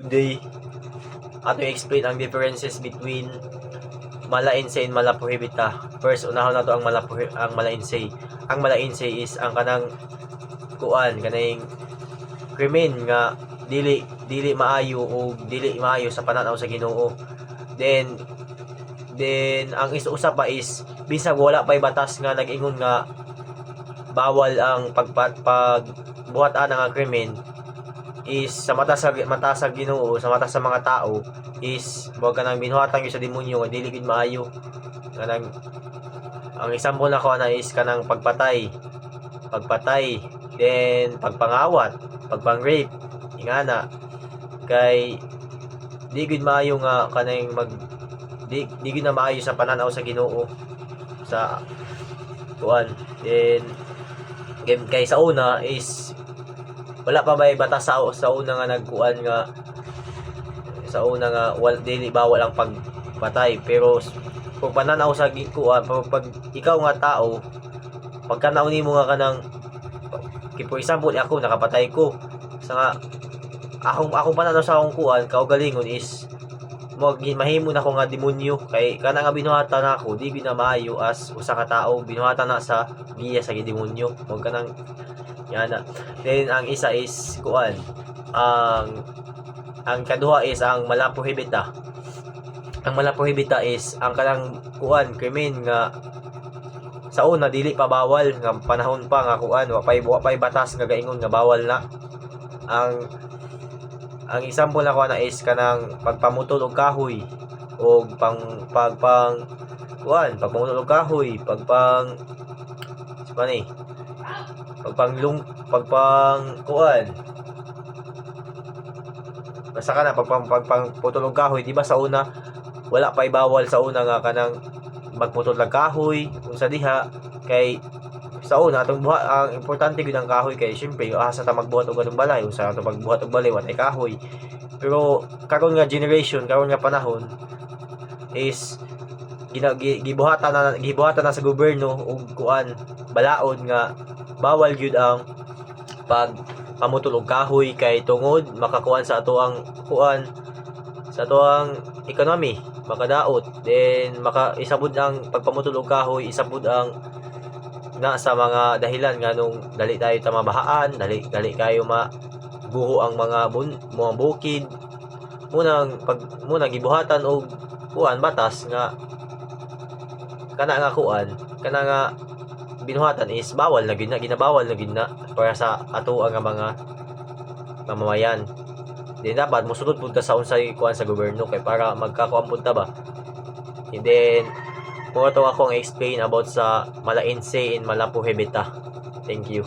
Today, ato explain ang differences between Mala-Insay and Mala-Prohibita. First, unahon na to ang Mala-Insay. Ang Mala-Insay is ang kanang kanang krimen nga dili maayo o dili maayo sa pananaw sa Ginoo. Then ang usa pa is bisag wala pay batas nga nag-ingon nga bawal ang pagbuhat-an nga krimen is sa mata sa Ginoo, sa mata sa mga tao is wag ka nang binuhatan sa demonyo nga dili gid maayo. Kanang ang example na ko na is kanang pagpatay, then pagpangawat, pagpang-rape, ingana kay di gid maayo nga kanang di gid na maayo sa pananaw sa Ginoo sa kuan. Then kay sa una is wala pa ba batas sa una nga nagkuan nga sa una nga dili bawal ang pagpatay, pero kung pananaw sa kuan pag ikaw nga tao pagkanaw nimo nga kanang for example ako nakapatay ko sa nga akong pananaw sa akong kuan kaugalingon is mahimo na ko nga demonyo kay kana nga binuhatan nako di binamaayo as usa ka tao binuhatan na sa giya sa demonyo wag ka nang yana. Then ang isa is kuan ang kaduha is ang Mala-Prohibita. Ang Mala-Prohibita is ang kanang kuan krimen nga sa una dili pa bawal nga panahon pa nga kuan wa pay batas nga gaingon nga bawal na. Ang example na ko na is kanang pagpamutol og kahoy o pagpamutol og kahoy, pagpang kuan basta ka na pagputol og kahoy, di ba sa una wala pay bawal sa una nga kanang magputol og kahoy unsa diha kay sa una atong buhat ang importante gid ang kahoy kay syempre asa ta magbuhat og atong balay usa ato pagbuhat og balay watay kahoy. Pero karon nga generation, karon nga panahon is gibuhatan na sa gobyerno og kuan balaod nga bawal gyud ang pagpamutol og kahoy kay tungod makakuan sa ato ang kuan sa ato ang economy makadaot, then isabud ang pagpamutol og kahoy isabud ang na sa mga dahilan nga nung dali tayo tamabahaan, dali kayo maguho ang mga bukid munang gibuhatan og kuan batas nga kana nga binuhatan is bawal na gid na ginabawal na gid na para sa ato ang mga mamamayan. Di dapat mosunod pud ka sa unsay kuan sa gobyerno kay para magkakuan pud ta ba. And then mo to akong explain about sa Mala-Insay and Mala-Prohibita. Thank you.